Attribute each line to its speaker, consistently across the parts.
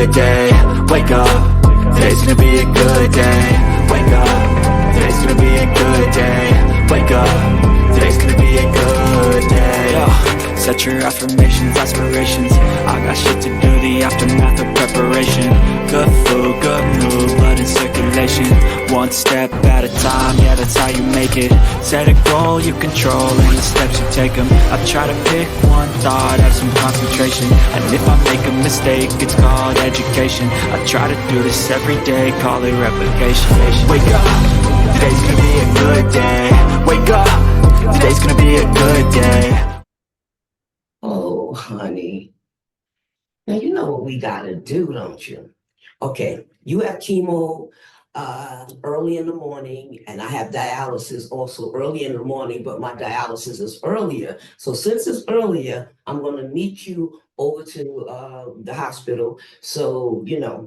Speaker 1: good day. Wake up, today's gonna be a good day. Wake up, today's gonna be a good day. Wake up, today's gonna be a good day. Yo, set your affirmations, aspirations. I got shit to do, the aftermath of preparation. Good food, good mood, blood in circulation. One step at a time, yeah, that's how you make it. Set a goal you control and the steps you take them. I try to pick one thought, have some concentration. And if I make a mistake, it's called education. I try to do this every day, call it replication. Wake up, today's gonna be a good day. Wake up, today's gonna be a good day.
Speaker 2: Oh, honey. Now you know what we gotta do, don't you? Okay, you have chemo early in the morning, and I have dialysis also early in the morning, but my dialysis is earlier. So since it's earlier, I'm gonna meet you over to the hospital. So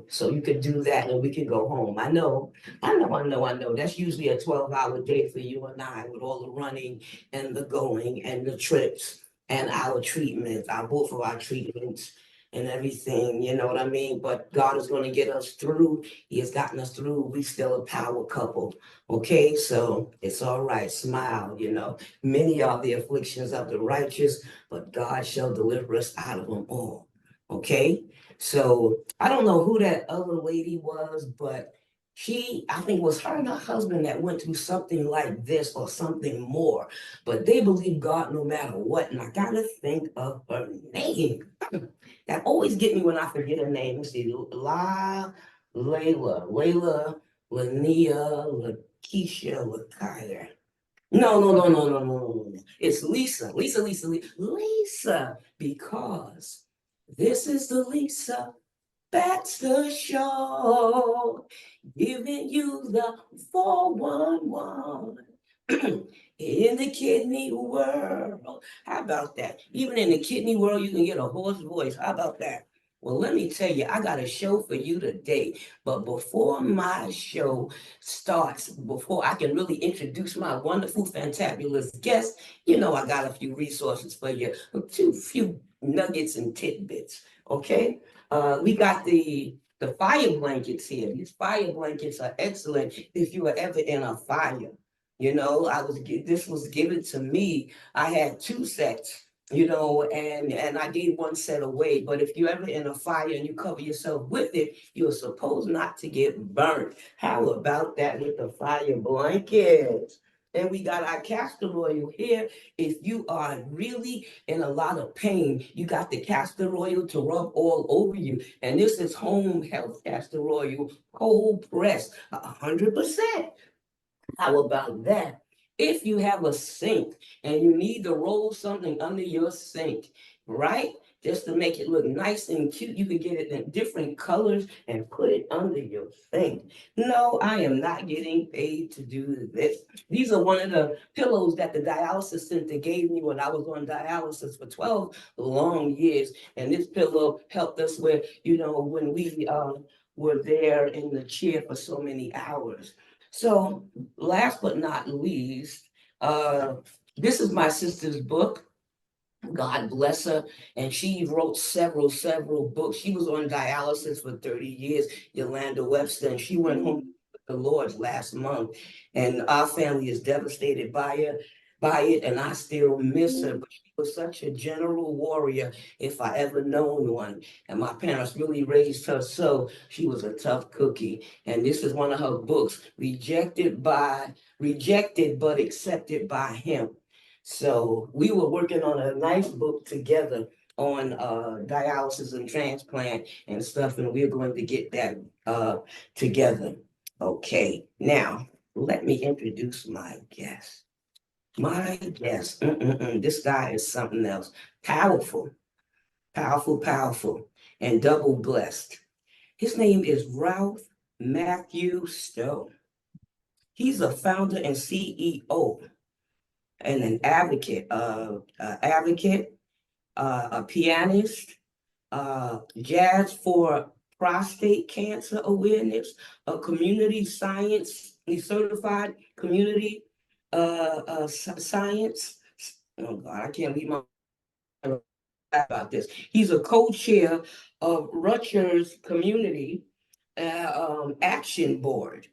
Speaker 2: so you could do that and we can go home. I know. That's usually a 12-hour day for you and I with all the running and the going and the trips and our treatments, both of our treatments and everything, you know what I mean? But God is going to get us through. He has gotten us through. We still a power couple. Okay, so it's all right. Smile, Many are the afflictions of the righteous, but God shall deliver us out of them all. Okay, so I don't know who that other lady was, but I think it was her and her husband that went through something like this or something more, but they believe God no matter what. And I got to think of her name. That always get me when I forget her name. Let's see, Layla, Lania, Lakeisha, Lakaya. No. It's Lisa, because this is the Lisa Baxter Show, giving you the 411 in the kidney world. How about that? Even in the kidney world, you can get a hoarse voice. How about that? Well, let me tell you, I got a show for you today. But before my show starts, before I can really introduce my wonderful, fantabulous guest, I got a few resources for you, a few nuggets and tidbits. Okay? We got the fire blankets here. These fire blankets are excellent if you are ever in a fire. This was given to me. I had 2 sets, and I gave 1 set away. But if you're ever in a fire and you cover yourself with it, you're supposed not to get burnt. How about that with the fire blankets? And we got our castor oil here. If you are really in a lot of pain, you got the castor oil to rub all over you. And this is home health castor oil, cold pressed, 100%. How about that? If you have a sink and you need to roll something under your sink, right? Just to make it look nice and cute, you could get it in different colors and put it under your sink. No, I am not getting paid to do this. These are one of the pillows that the dialysis center gave me when I was on dialysis for 12 long years. And this pillow helped us with, when we were there in the chair for so many hours. So last but not least, this is my sister's book. God bless her. And she wrote several books. She was on dialysis for 30 years, Yolanda Webster, and she went home with the Lord last month. And our family is devastated by it, and I still miss her. But she was such a general warrior, if I ever known one. And my parents really raised her, so she was a tough cookie. And this is one of her books, rejected but accepted by him. So we were working on a nice book together on dialysis and transplant and stuff, and we're going to get that together. Okay, now let me introduce my guest. My guest, this guy is something else. Powerful, powerful, and double blessed. His name is Ralph Matthew Stowe. He's a founder and CEO and an advocate, a pianist, jazz for prostate cancer awareness, a community science, he's certified community science. Oh God, I can't read my about this. He's a co-chair of Rutgers Community Action Board.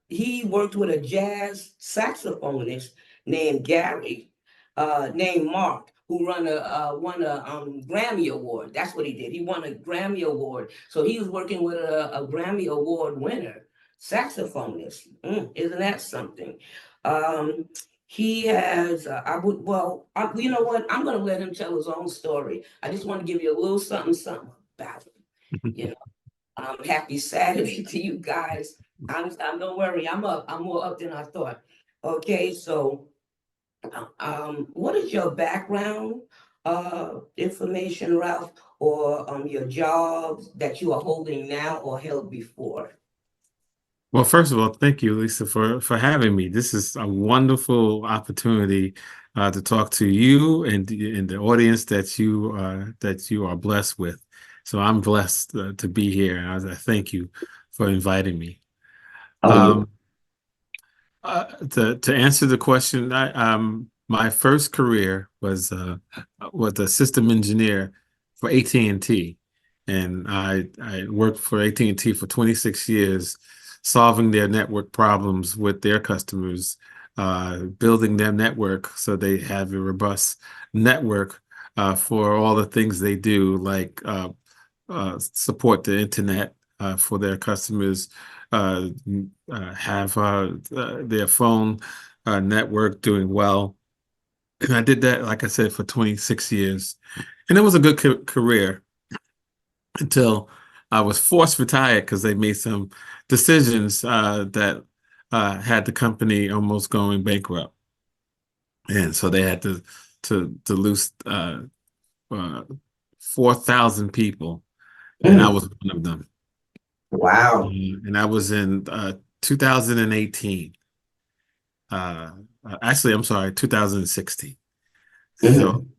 Speaker 2: He worked with a jazz saxophonist named named Mark, who won a Grammy Award. That's what he did. He won a Grammy Award. So he was working with a Grammy Award winner, saxophonist. Isn't that something? Um, he has, you know what? I'm going to let him tell his own story. I just want to give you a little something about him. You know, happy Saturday to you guys. Don't worry, I'm up. I'm more up than I thought. Okay, so what is your background information, Ralph, or your jobs that you are holding now or held before?
Speaker 3: Well, first of all, thank you, Lisa, for having me. This is a wonderful opportunity to talk to you and the audience that you are blessed with. So I'm blessed to be here, and I thank you for inviting me.
Speaker 2: Oh, you.
Speaker 3: Um, to answer the question, my first career was a system engineer for AT&T, and I worked for AT&T for 26 years, solving their network problems with their customers, building their network so they have a robust network for all the things they do, like support the internet for their customers, have their phone network doing well. And I did that, like I said, for 26 years. And it was a good career until I was forced retired because they made some decisions that had the company almost going bankrupt. And so they had to lose 4,000 people, and I was one of them.
Speaker 2: Wow.
Speaker 3: And I was in 2018. Actually, I'm sorry, 2016.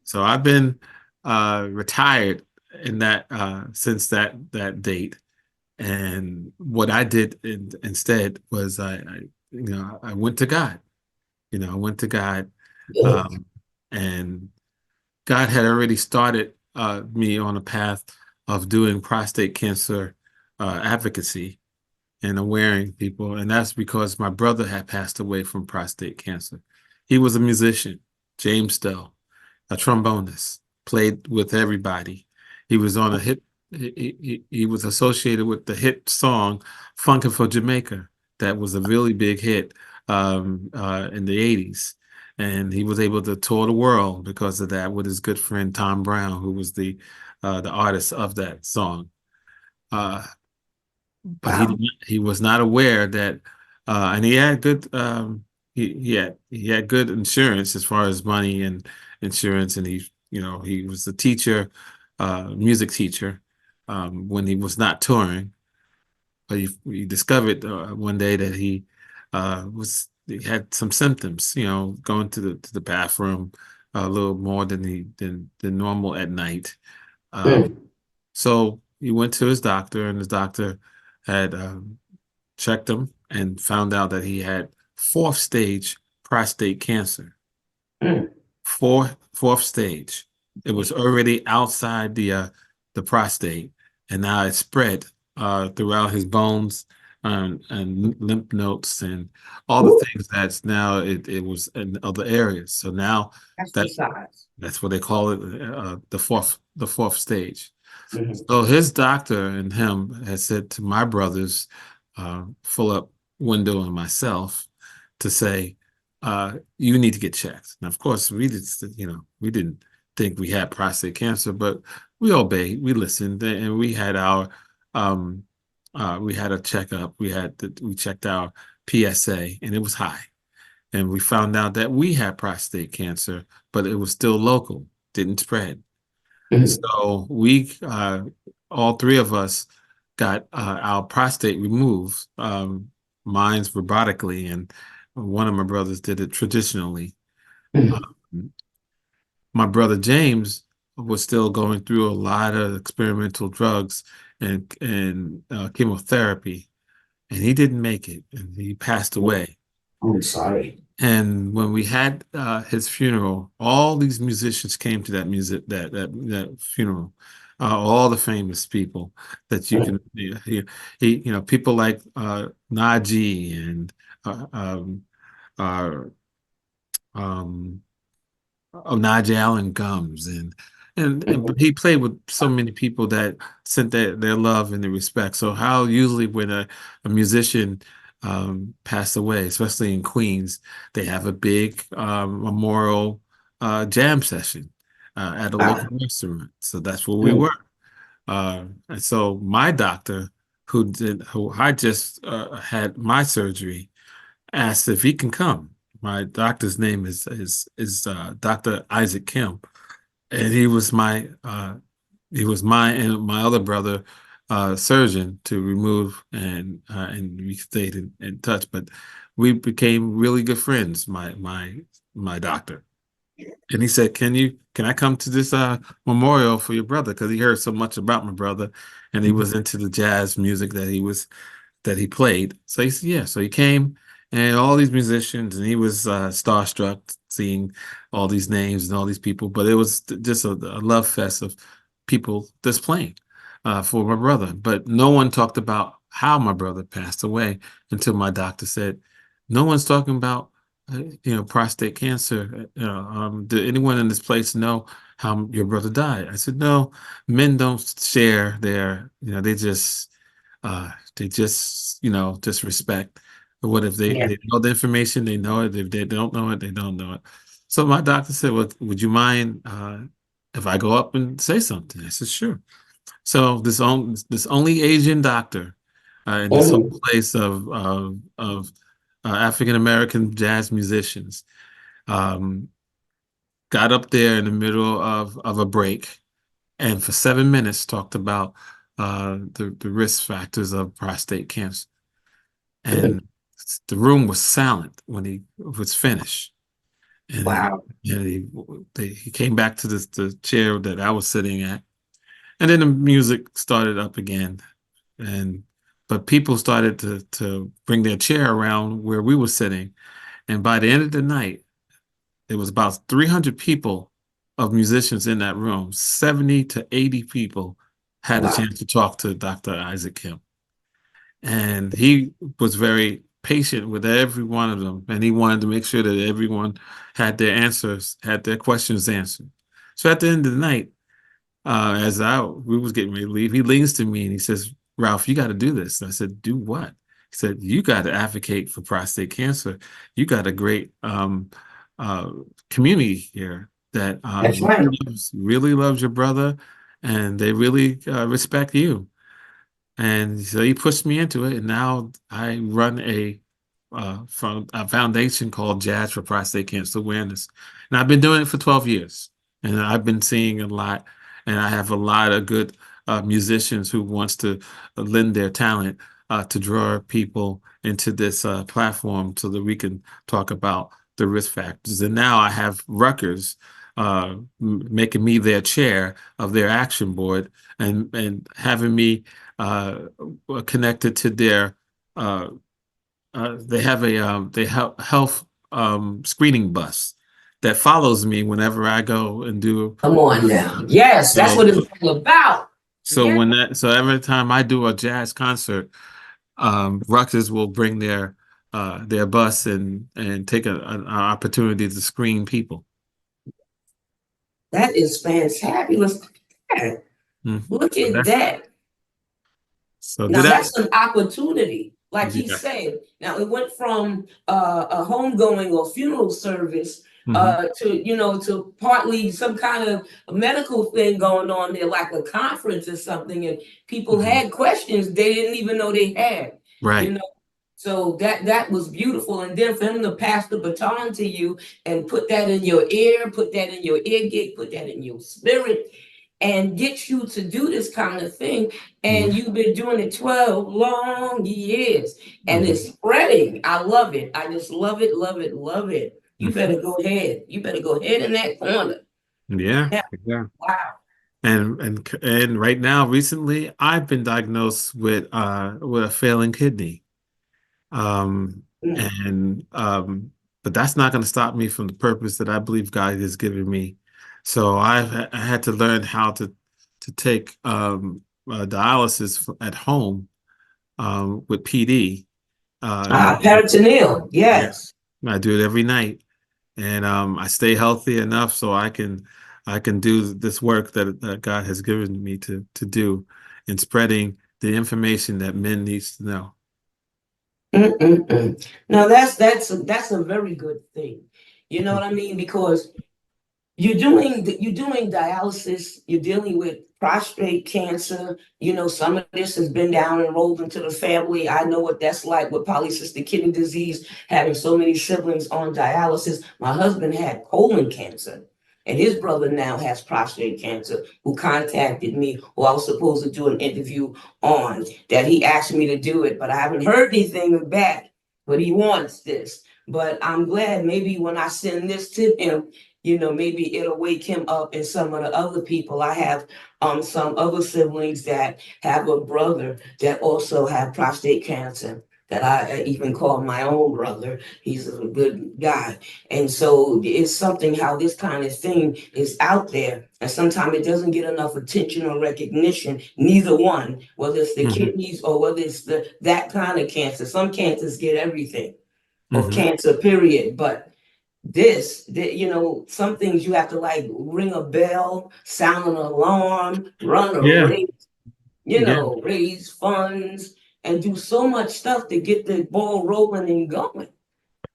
Speaker 3: So I've been retired in that since that date. And what I did instead was I went to God. I went to God, and God had already started me on a path of doing prostate cancer advocacy and awareing people. And that's because my brother had passed away from prostate cancer. He was a musician, James Stowe, a trombonist, played with everybody. He was on a hit, he was associated with the hit song Funkin' for Jamaica. That was a really big hit in the 80s. And he was able to tour the world because of that with his good friend Tom Brown, who was the artist of that song. But
Speaker 2: Wow.
Speaker 3: he was not aware that, and he had good he had good insurance as far as money and insurance, and he was a teacher, music teacher, when he was not touring. But he discovered one day that he had some symptoms, going to the bathroom a little more than normal at night. So he went to his doctor, and his doctor had checked him and found out that he had fourth stage prostate cancer. Fourth stage. It was already outside the prostate, and now it spread throughout his bones and lymph nodes and all the things that's now it was in other areas. So now
Speaker 2: That's the size.
Speaker 3: that's what they call it, the fourth stage. So his doctor and him had said to my brothers, Philip, Wendell, and myself, to say, you need to get checked. And of course, we didn't think we had prostate cancer, but we obeyed, we listened, and we had we had a checkup. We checked our PSA, and it was high. And we found out that we had prostate cancer, but it was still local, didn't spread. So all three of us got our prostate removed. Mine's robotically, and one of my brothers did it traditionally. My brother James was still going through a lot of experimental drugs and chemotherapy, and he didn't make it, and he passed away.
Speaker 2: I'm sorry.
Speaker 3: And when we had his funeral, all these musicians came to that that funeral. All the famous people that you can people like Najee and uh, um, uh, um, Nigel Allen Gums and he played with so many people that sent their love and their respect. So how usually when a musician passed away, especially in Queens, they have a big memorial jam session at a
Speaker 2: Wow.
Speaker 3: local restaurant. So that's where we were. And so my doctor, who I just had my surgery, asked if he can come. My doctor's name is Dr. Isaac Kim, and he was my and my other brother surgeon to remove and we stayed in touch, but we became really good friends. My doctor, and he said, can I come to this memorial for your brother?" Because he heard so much about my brother, and he was into the jazz music that he played. So he said, yeah. So he came and all these musicians, and he was starstruck seeing all these names and all these people. But it was just a love fest of people just playing for my brother. But no one talked about how my brother passed away until my doctor said, no one's talking about prostate cancer. Did anyone in this place know how your brother died? I said, no, men don't share their, they just, just respect. What if
Speaker 2: Yeah.
Speaker 3: they know the information, they know it. If they don't know it, they don't know it. So my doctor said, well, would you mind if I go up and say something? I said, sure. So this only Asian doctor in this whole
Speaker 2: Mhm.
Speaker 3: place of African American jazz musicians um, got up there in the middle of a break and for 7 minutes talked about the risk factors of prostate cancer. And the room was silent when he was finished. And,
Speaker 2: Wow.
Speaker 3: he came back to the chair that I was sitting at. And then the music started up again. And but people started to bring their chair around where we were sitting. And by the end of the night, there was about 300 people of musicians in that room. 70 to 80 people had a
Speaker 2: Wow.
Speaker 3: chance to talk to Dr. Isaac Kim. And he was very patient with every one of them. And he wanted to make sure that everyone had their answers, had their questions answered. So at the end of the night, as we was getting ready to leave, he leans to me and he says, "Ralph, you got to do this." And I said, "Do what?" He said, "You got to advocate for prostate cancer. You got a great uh, community here that
Speaker 2: That's right.
Speaker 3: really loves your brother, and they really respect you." And so he pushed me into it, and now I run from a foundation called Jazz for Prostate Cancer Awareness, and I've been doing it for 12 years, and I've been seeing a lot, and I have a lot of good musicians who wants to lend their talent to draw people into this platform so that we can talk about the risk factors. And now I have Rutgers making me their chair of their action board and having me uh, connected to their they have a health screening bus that follows me whenever I go and do.
Speaker 2: Come on now. Yes, that's
Speaker 3: So
Speaker 2: what it's all about.
Speaker 3: so
Speaker 2: Yeah.
Speaker 3: every time I do a jazz concert, Rutgers will bring their bus and take an opportunity to screen people.
Speaker 2: That is fantabulous. Yeah.
Speaker 3: Mhm.
Speaker 2: Look
Speaker 3: So
Speaker 2: at that. Now
Speaker 3: did I?
Speaker 2: that's an opportunity, like he
Speaker 3: Yeah.
Speaker 2: said. Now it went from a homegoing or funeral service
Speaker 3: Hmm.
Speaker 2: to to partly some kind of medical thing going on there, like a conference or something, and people
Speaker 3: Hmm.
Speaker 2: had questions they didn't even know they had. You
Speaker 3: Right.
Speaker 2: know, so that was beautiful, and then for him to pass the baton to you and put that in your ear, put that in your ear gate, put that in your spirit, and get you to do this kind of thing. And
Speaker 3: Hmm.
Speaker 2: you've been doing it 12 long years and
Speaker 3: Hmm.
Speaker 2: it's spreading. I love it. I just love it, love it, love it. You better go ahead. You better go ahead in that corner.
Speaker 3: Yeah.
Speaker 2: Yeah.
Speaker 3: Yeah.
Speaker 2: Wow.
Speaker 3: And right now, recently, I've been diagnosed with a failing kidney. Um,
Speaker 2: Mm.
Speaker 3: and but that's not going to stop me from the purpose that I believe God has given me. So I had to learn how to take dialysis at home with PD.
Speaker 2: Ah,
Speaker 3: And
Speaker 2: peritoneal.
Speaker 3: yeah,
Speaker 2: Yes.
Speaker 3: I do it every night, and I stay healthy enough so I can do this work that God has given me to do in spreading the information that men needs to know.
Speaker 2: Mm-mm-mm. Now that's a very good thing. You know what I mean? Because you're doing dialysis, you're dealing with prostate cancer. You know, some of this has been down and rolled into the family. I know what that's like with polycystic kidney disease, having so many siblings on dialysis. My husband had colon cancer, and his brother now has prostate cancer, who contacted me, who I was supposed to do an interview on, that he asked me to do it, but I haven't heard anything back. But he wants this. But I'm glad maybe when I send this to him, you know, maybe it'll wake him up. And some of the other people, I have some other siblings that have a brother that also have prostate cancer, that I even call my own brother. He's a good guy. And so it's something how this kind of thing is out there. And sometimes it doesn't get enough attention or recognition, neither one, whether it's the
Speaker 3: Hmm.
Speaker 2: kidneys or whether it's that kind of cancer. Some cancers get everything, or
Speaker 3: Hmm.
Speaker 2: cancer, period. But you know, some things you have to like ring a bell, sound an alarm, run a
Speaker 3: Yeah,
Speaker 2: race, you
Speaker 3: yeah,
Speaker 2: know, raise funds, and do so much stuff to get the ball rolling and going.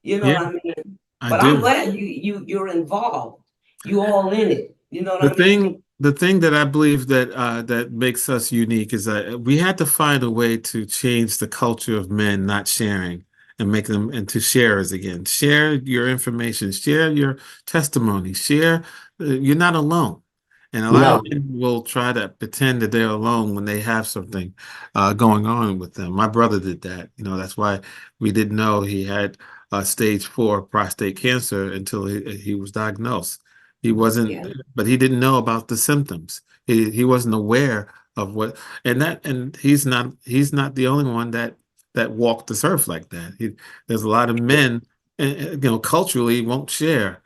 Speaker 2: You know
Speaker 3: yeah,
Speaker 2: what I mean?
Speaker 3: I
Speaker 2: But I'm
Speaker 3: do.
Speaker 2: glad you're involved. You all in it. You know what I mean?
Speaker 3: The thing that I believe that makes us unique is that we had to find a way to change the culture of men not sharing and make them into sharers again. Share your information, share your testimony, share. You're not alone. And a lot of
Speaker 2: No.
Speaker 3: men will try to pretend that they're alone when they have something going on with them. My brother did that. You know, that's why we didn't know he had stage 4 prostate cancer until he was diagnosed. He wasn't,
Speaker 2: Yeah.
Speaker 3: but he didn't know about the symptoms. He wasn't aware of what, and he's not the only one that walked this earth like that. There's a lot of men, you know, culturally won't share,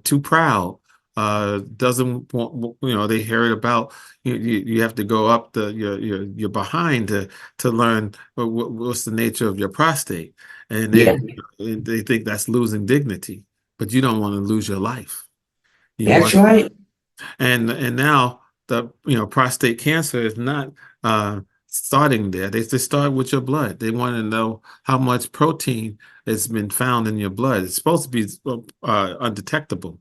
Speaker 3: too proud, doesn't want, you know, they heard about you have to go up your behind to learn what's the nature of your prostate, and
Speaker 2: Yeah.
Speaker 3: they think that's losing dignity, but you don't want to lose your life. You
Speaker 2: That's
Speaker 3: want,
Speaker 2: right.
Speaker 3: and now the prostate cancer is not starting there. They just start with your blood. They want to know how much protein has been found in your blood. It's supposed to be undetectable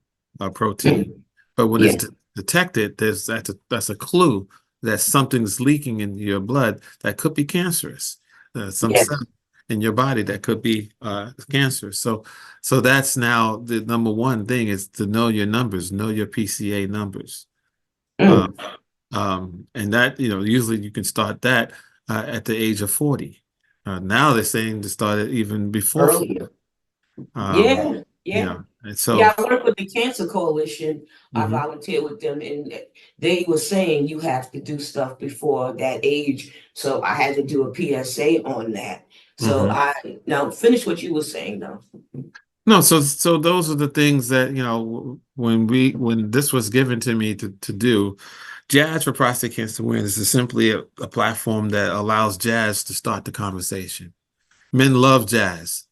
Speaker 3: protein,
Speaker 2: Mm.
Speaker 3: but when it's
Speaker 2: Yeah.
Speaker 3: detected, that's a clue that something's leaking in your blood that could be cancerous. Some cell
Speaker 2: Yes.
Speaker 3: in your body that could be cancerous. So that's now the number one thing is to know your numbers, know your PCA numbers. Uh,
Speaker 2: Mm.
Speaker 3: and that, usually you can start that at the age of 40. Now they're saying to start it even before 40.
Speaker 2: Earlier.
Speaker 3: Um,
Speaker 2: Yeah. Yeah.
Speaker 3: yeah. And so,
Speaker 2: Yeah, I work with the Cancer Coalition. I
Speaker 3: mhm,
Speaker 2: volunteer with them, and they were saying you have to do stuff before that age. So I had to do a PSA on that. So
Speaker 3: mhm.
Speaker 2: I now finish what you were saying though.
Speaker 3: No, so those are the things that, when this was given to me to do, Jazz for Prostate Cancer Awareness is simply a platform that allows jazz to start the conversation. Men love jazz,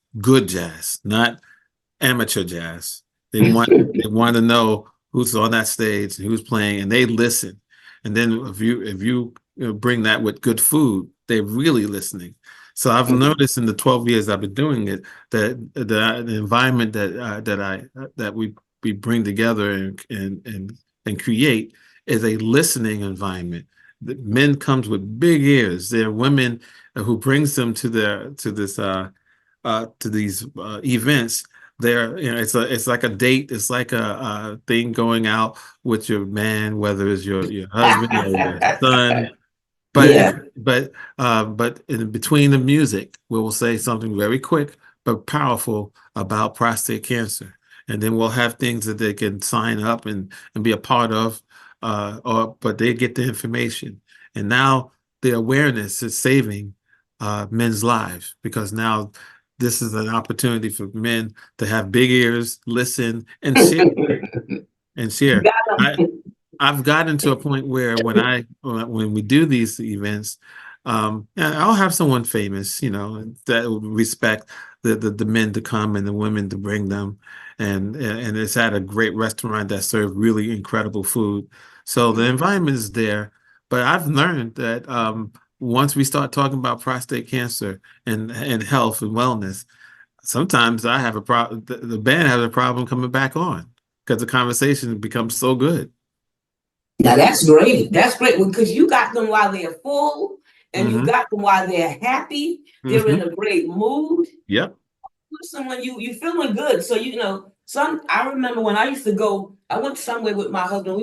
Speaker 3: not amateur jazz. They want to know who's on that stage and who's playing, and they listen. And then if you bring that with good food, they're really listening. So I've noticed in the 12 years I've been doing it that the environment that we bring together and create is a listening environment. The men comes with big ears. There are women who brings them to these events. There, it's like a date. It's like a thing going out with your man, whether it's your husband or your son. But
Speaker 2: Yeah.
Speaker 3: but in between the music, we will say something very quick but powerful about prostate cancer, and then we'll have things that they can sign up and be a part of, or but they get the information, and now the awareness is saving men's lives because now this is an opportunity for men to have big ears, listen, and share and
Speaker 2: You
Speaker 3: share.
Speaker 2: got
Speaker 3: I
Speaker 2: them.
Speaker 3: I've gotten to a point where when we do these events, and I'll have someone famous, that would respect the men to come and the women to bring them, and it's at a great restaurant that serves really incredible food. So the environment is there, but I've learned that once we start talking about prostate cancer and health and wellness, sometimes I have a problem. The band has a problem coming back on because the conversation becomes so good.
Speaker 2: Now that's great. That's great because you got them while they're full and you
Speaker 3: Hmm.
Speaker 2: got them while they're happy. They're in
Speaker 3: Hmm.
Speaker 2: a great mood.
Speaker 3: Yep.
Speaker 2: Someone you feeling good. So some I remember when I used to go, I went somewhere with my husband.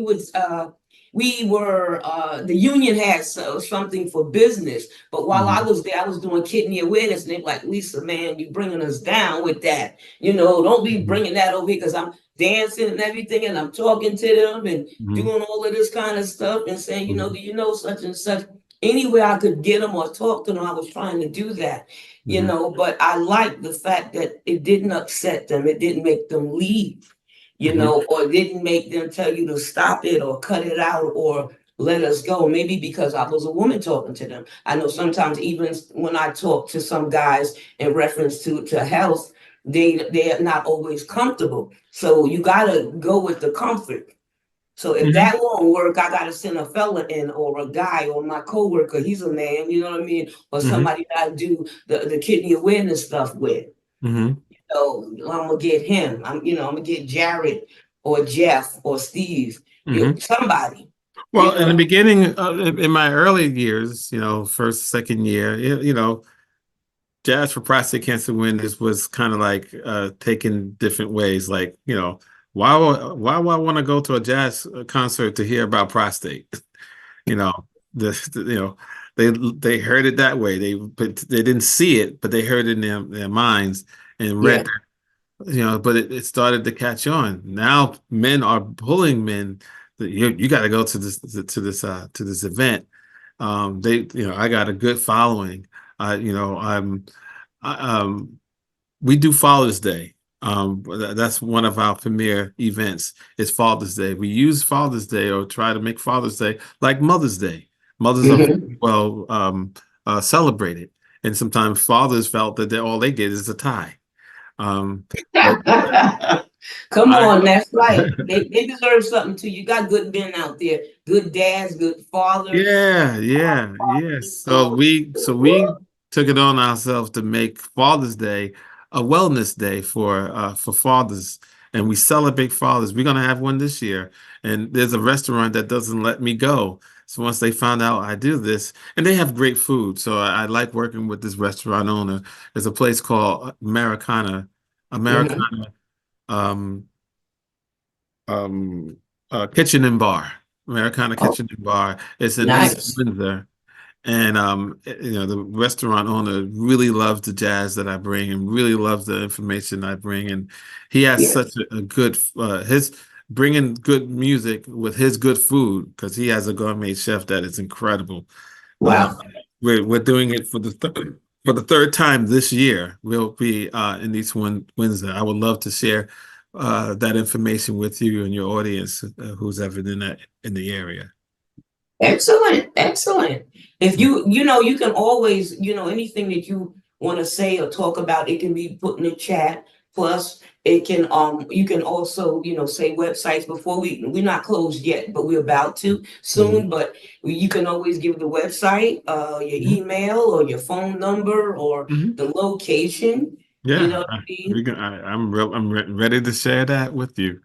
Speaker 2: We were the union had something for business, but while I
Speaker 3: Hmm.
Speaker 2: was there, I was doing kidney awareness, and they were like, Lisa, man, you bringing us down with that. Don't be
Speaker 3: Hmm.
Speaker 2: bringing that over here because I'm dancing and everything, and I'm talking to them and
Speaker 3: Hmm.
Speaker 2: doing all of this kind of stuff and saying,
Speaker 3: Hmm.
Speaker 2: do you know such and such? Anywhere I could get them or talk to them, I was trying to do that.
Speaker 3: Hmm.
Speaker 2: But I like the fact that it didn't upset them. It didn't make them leave,
Speaker 3: Hmm.
Speaker 2: or didn't make them tell you to stop it or cut it out or let us go. Maybe because I was a woman talking to them. I know sometimes even when I talk to some guys in reference to health, they're not always comfortable. So you gotta go with the comfort. So if
Speaker 3: Hmm.
Speaker 2: that won't work, I gotta send a fella in or a guy or my coworker, he's a man, you know what I mean? Or
Speaker 3: Hmm.
Speaker 2: somebody that I do the kidney awareness stuff with.
Speaker 3: Hmm.
Speaker 2: So I'm gonna get him. I'm gonna get Jared or Jeff or Steve.
Speaker 3: Hmm.
Speaker 2: Somebody, you
Speaker 3: Well, in the
Speaker 2: know.
Speaker 3: beginning, in my early years, first, second year, Jazz for Prostate Cancer Awareness was kind of like taken different ways. Like, why would I want to go to a jazz concert to hear about prostate? You know, they heard it that way. But they didn't see it, but they heard it in their minds and
Speaker 2: Yeah.
Speaker 3: read, but it started to catch on. Now men are pulling men that you got to go to this event. I got a good following. I, we do Father's Day. That's one of our premier events is Father's Day. We use Father's Day or try to make Father's Day like Mother's Day. Mothers are
Speaker 2: Mhm.
Speaker 3: well celebrated, and sometimes fathers felt that all they get is a tie. But
Speaker 2: Come
Speaker 3: I,
Speaker 2: on, that's right. They deserve something too. You got good men out there, good dads, good fathers.
Speaker 3: yeah, yeah, yes. So we took it on ourselves to make Father's Day a wellness day for fathers, and we celebrate fathers. We're gonna have one this year, and there's a restaurant that doesn't let me go. So once they found out I do this, and they have great food, so I like working with this restaurant owner. There's a place called
Speaker 2: Mhm.
Speaker 3: Americana. Um, um, Kitchen and Bar, Americana
Speaker 2: Oh,
Speaker 3: Kitchen and Bar. It's in East
Speaker 2: nice.
Speaker 3: Windsor, and the restaurant owner really loves the jazz that I bring, and really loves the information I bring, and he has
Speaker 2: Yeah.
Speaker 3: such a good his bringing good music with his good food because he has a gourmet chef that is incredible. Uh,
Speaker 2: Wow.
Speaker 3: we're doing it for the third time this year. We'll be in East Windsor. I would love to share that information with you and your audience, who's ever in the area.
Speaker 2: Excellent, excellent. If you can always, anything that you want to say or talk about, it can be put in the chat. Plus, you can also, say websites before we're not closed yet, but we're about to
Speaker 3: Mhm.
Speaker 2: soon. But you can always give the website, your
Speaker 3: Mhm.
Speaker 2: email or your phone number or
Speaker 3: Mhm.
Speaker 2: the location. You know
Speaker 3: Yeah,
Speaker 2: what I mean?
Speaker 3: I'm ready to share that with you.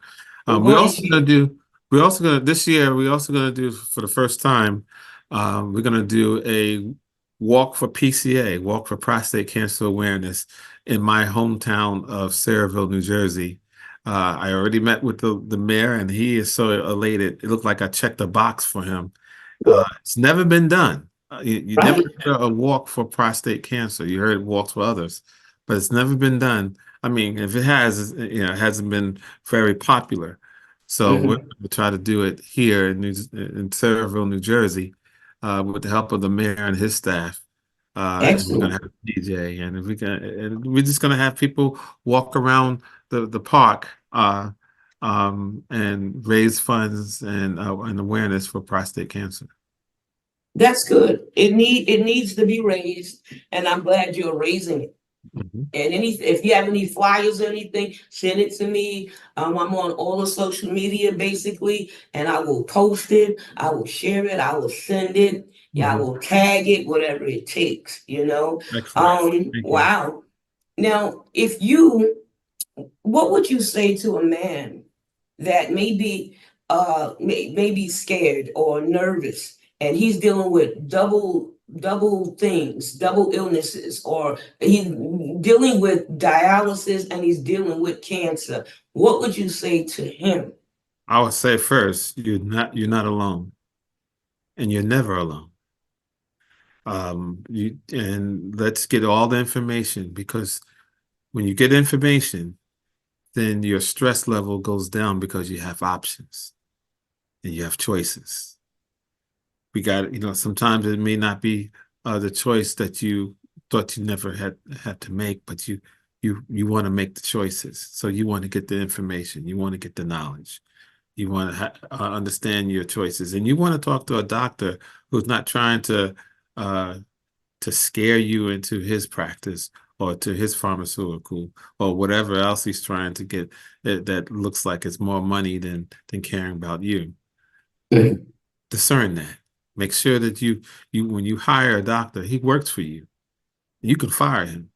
Speaker 2: Go
Speaker 3: We're
Speaker 2: ahead and
Speaker 3: also
Speaker 2: share.
Speaker 3: gonna do we're also gonna this year we're also gonna do for the first time. We're gonna do a walk for PCA, walk for prostate cancer awareness, in my hometown of Sayreville, New Jersey. I already met with the mayor, and he is so elated. It looked like I checked a box for him. It's never been done. You never
Speaker 2: Right.
Speaker 3: heard a walk for prostate cancer. You heard walks for others, but it's never been done. I mean, if it has, it hasn't been very popular. So we're
Speaker 2: Mhm.
Speaker 3: going to try to do it here in Sayreville, New Jersey, with the help of the mayor and his staff. And we're gonna
Speaker 2: Excellent.
Speaker 3: have a DJ, and we're just gonna have people walk around the park, and raise funds and awareness for prostate cancer.
Speaker 2: That's good. It needs to be raised, and I'm glad you're raising it.
Speaker 3: Mhm.
Speaker 2: And if you have any flyers or anything, send it to me. I'm on all the social media basically, and I will post it. I will share it. I will send it. Yeah, I
Speaker 3: Mhm.
Speaker 2: will tag it, whatever it takes.
Speaker 3: Excellent. Thank you.
Speaker 2: Wow. Now, if you, what would you say to a man that may be scared or nervous, and he's dealing with double things, double illnesses, or he's dealing with dialysis and he's dealing with cancer? What would you say to him?
Speaker 3: I would say first, you're not alone, and you're never alone. And let's get all the information, because when you get information, then your stress level goes down because you have options and you have choices. Sometimes it may not be the choice that you thought you never had to make, but you want to make the choices. So you want to get the information, you want to get the knowledge, you want to understand your choices, and you want to talk to a doctor who's not trying to scare you into his practice or to his pharmaceutical or whatever else he's trying to get that looks like it's more money than caring about you.
Speaker 2: Mhm.
Speaker 3: Discern that. Make sure that you when you hire a doctor, he works for you. You can fire him.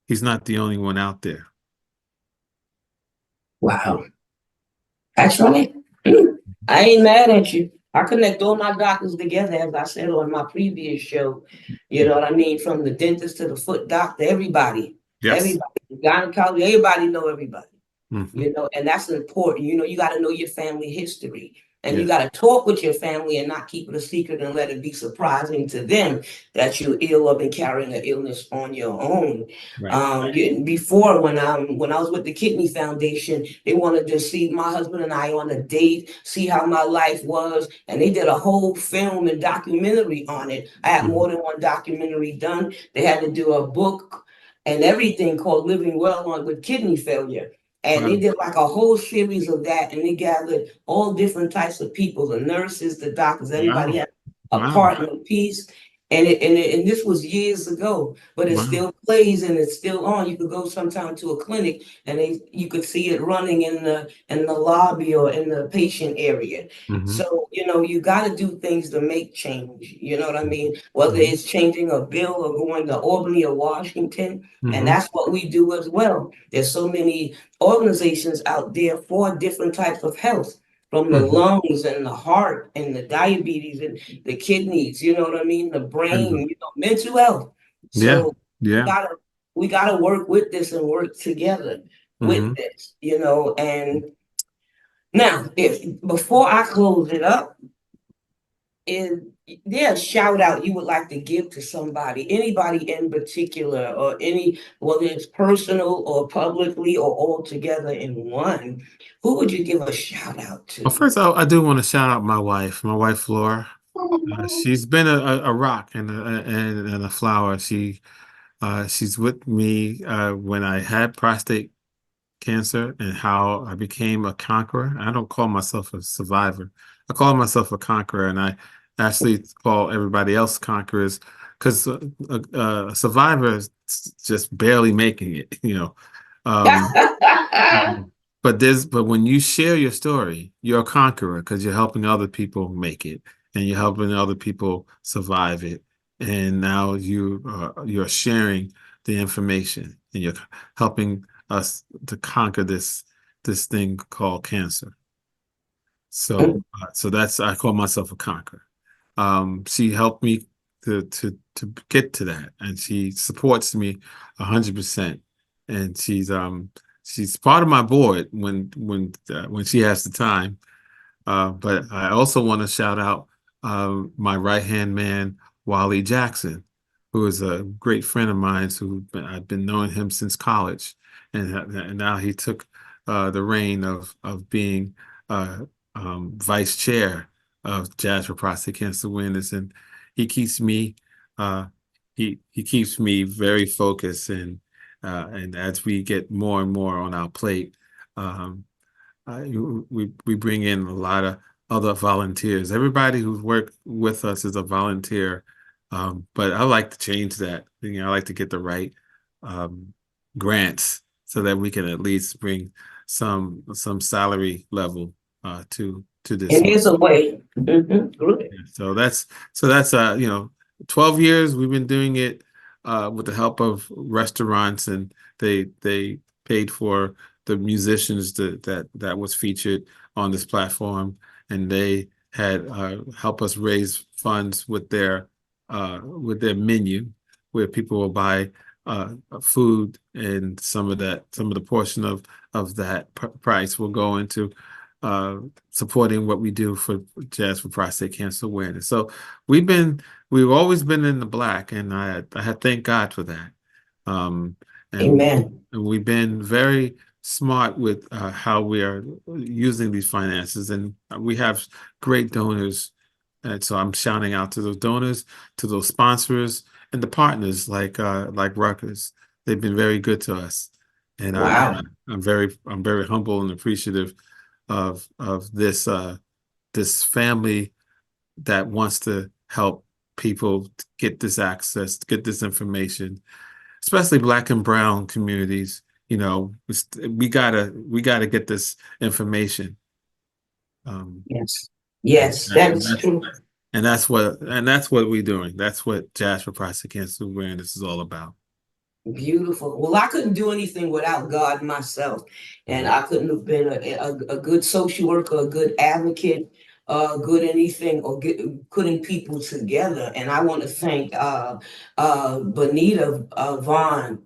Speaker 3: He's not the only one out there.
Speaker 2: Wow, that's right. I ain't mad at you. I connect all my doctors together, as I said on my previous show. You know what I mean? From the dentist to the foot doctor,
Speaker 3: Yes.
Speaker 2: everybody, gynecology, everybody know everybody.
Speaker 3: Hmm.
Speaker 2: And that's important. You got to know your family history, and you
Speaker 3: Yes.
Speaker 2: got to talk with your family and not keep it a secret and let it be surprising to them that you're ill or been carrying an illness on your own.
Speaker 3: Right.
Speaker 2: Before, when I was with the Kidney Foundation, they wanted to see my husband and I on a date, see how my life was, and they did a whole film and documentary on it. I had
Speaker 3: Hmm.
Speaker 2: more than one documentary done. They had to do a book and everything called Living Well on with Kidney Failure. And they
Speaker 3: Wow.
Speaker 2: did like a whole series of that, and they gathered all different types of people, the nurses, the doctors, everybody
Speaker 3: Wow.
Speaker 2: had a
Speaker 3: Wow.
Speaker 2: part in a piece. And this was years ago, but it
Speaker 3: Wow.
Speaker 2: still plays and it's still on. You could go sometime to a clinic and you could see it running in the lobby or in the patient area.
Speaker 3: Hmm.
Speaker 2: So, you got to do things to make change. You know what I mean? Whether
Speaker 3: Hmm.
Speaker 2: it's changing a bill or going to Albany or Washington, and
Speaker 3: Hmm.
Speaker 2: that's what we do as well. There's so many organizations out there for different types of health, from the
Speaker 3: Hmm.
Speaker 2: lungs and the heart and the diabetes and the kidneys, you know what I mean, the brain, mental health.
Speaker 3: Yeah.
Speaker 2: So we
Speaker 3: Yeah.
Speaker 2: gotta we gotta work with this and work together with
Speaker 3: Hmm.
Speaker 2: this, and now, if before I close it up, is there a shout out you would like to give to anybody in particular, or whether it's personal or publicly or all together in one? Who would you give a shout out
Speaker 3: Well,
Speaker 2: to?
Speaker 3: first, I do want to shout out my wife Laura. She's been a rock and a flower. She's with me when I had prostate cancer and how I became a conqueror. I don't call myself a survivor. I call myself a conqueror, and I actually call everybody else conquerors, because a survivor is just barely making it, you know. Um, um, but when you share your story, you're a conqueror because you're helping other people make it, and you're helping other people survive it. And now you're sharing the information, and you're helping us to conquer this thing called cancer. So that's, I call myself a conqueror. She helped me to get to that, and she supports me 100%. And she's part of my board when she has the time. But I also want to shout out my right-hand man, Wally Jackson, who is a great friend of mine, I've been knowing him since college. And now he took the reign of being uh, vice chair of Jazz for Prostate Cancer Awareness. And he keeps me uh, he keeps me very focused, and as we get more and more on our plate, um, we bring in a lot of other volunteers. Everybody who's worked with us is a volunteer, but I like to change that. You know, I like to get the right grants so that we can at least bring some salary level to this.
Speaker 2: And here's a way. Good.
Speaker 3: So that's 12 years we've been doing it with the help of restaurants, and they paid for the musicians that was featured on this platform, and they had help us raise funds with their menu, where people will buy food, and some of the portion of that price will go into supporting what we do for Jazz for Prostate Cancer Awareness. So we've always been in the black, and I thank God for that. And
Speaker 2: Amen.
Speaker 3: we've been very smart with how we are using these finances, and we have great donors. And so I'm shouting out to those donors, to those sponsors, and the partners like Rutgers. They've been very good to us, and
Speaker 2: Wow.
Speaker 3: I'm very humble and appreciative of this family that wants to help people get this access, get this information, especially Black and Brown communities. You know, we gotta get this information.
Speaker 2: Yes. Yes, that is true.
Speaker 3: And that's what we're doing. That's what Jazz for Prostate Cancer Awareness is all about.
Speaker 2: Beautiful. Well, I couldn't do anything without God myself, and I couldn't have been a good social worker, a good advocate, good anything, or putting people together. And I want to thank Bonita Vaughn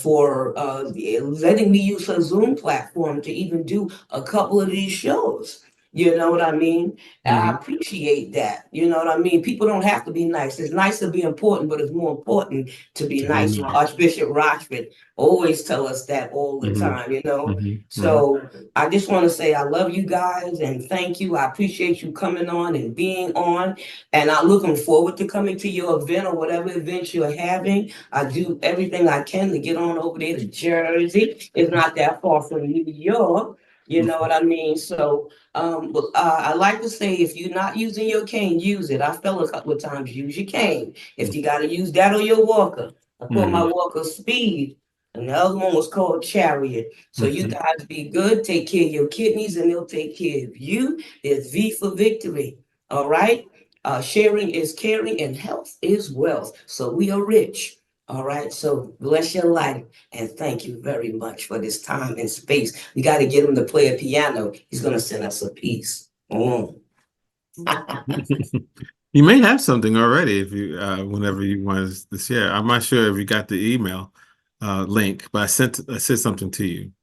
Speaker 2: for letting me use her Zoom platform to even do a couple of these shows. You know what I mean? I appreciate that. You know what I mean? People don't have to be nice. It's nice to be important, but it's more important to be nice. Archbishop Rochford always tell us that all the time, you know? So I just want to say I love you guys and thank you. I appreciate you coming on and being on. And I'm looking forward to coming to your event or whatever event you're having. I do everything I can to get on over there to Jersey. It's not that far from New York. You know what I mean? So I like to say, if you're not using your cane, use it. I fell a couple of times, use your cane. If you got to use that or your walker. I call my walker Speed, and the other one was called Chariot. So you guys be good, take care of your kidneys, and they'll take care of you. It's V for victory. All right? Sharing is caring, and health is wealth. So we are rich. All right, so bless your life, and thank you very much for this time and space. We got to get him to play a piano. He's going to send us a piece.
Speaker 3: You may have something already if you whenever you want us to share. I'm not sure if you got the email link, but I said something to you.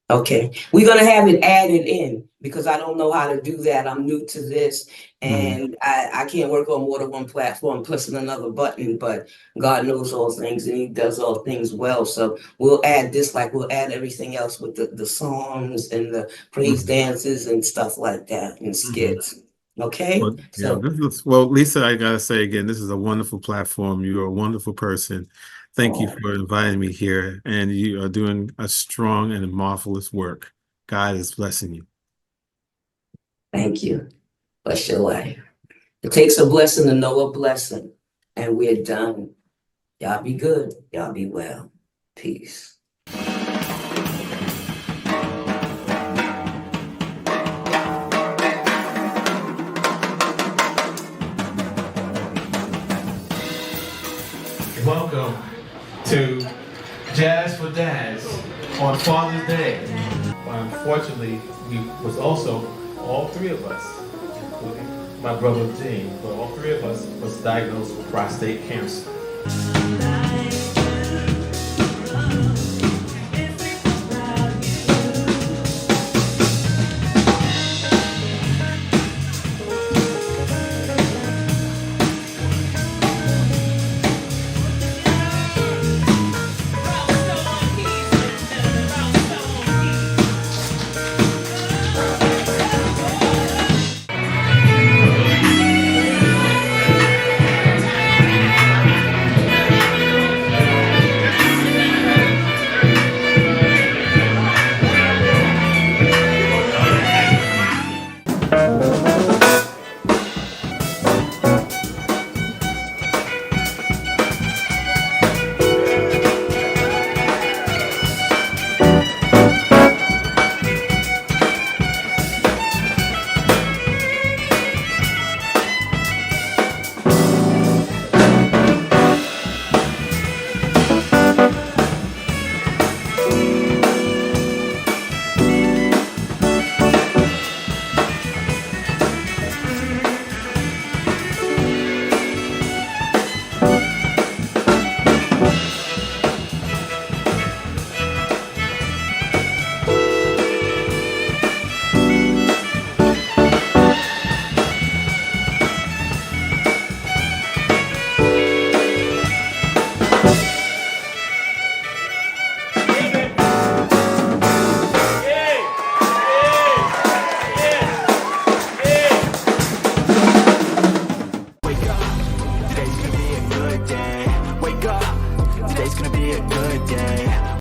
Speaker 2: Okay, we're going to have it added in because I don't know how to do that. I'm new to this, and I can't work on more than one platform plus another button, but God knows all things and he does all things well. So we'll add this like we'll add everything else with the songs and the praise dances and stuff like that and skits. Okay.
Speaker 3: Well, well, Lisa, I gotta say again, this is a wonderful platform. You're a wonderful person. Thank you for inviting me here, and you are doing a strong and marvelous work. God is blessing you.
Speaker 2: Thank you. Bless your life. It takes a blessing to know a blessing, and we're done. Y'all be good. Y'all be well. Peace.
Speaker 3: Welcome to Jazz for Dads on Father's Day. Unfortunately, we was also, all three of us, including my brother Gene, but all three of us was diagnosed with prostate cancer.
Speaker 1: today's gonna be a good day. Wake up, today's gonna be a good day.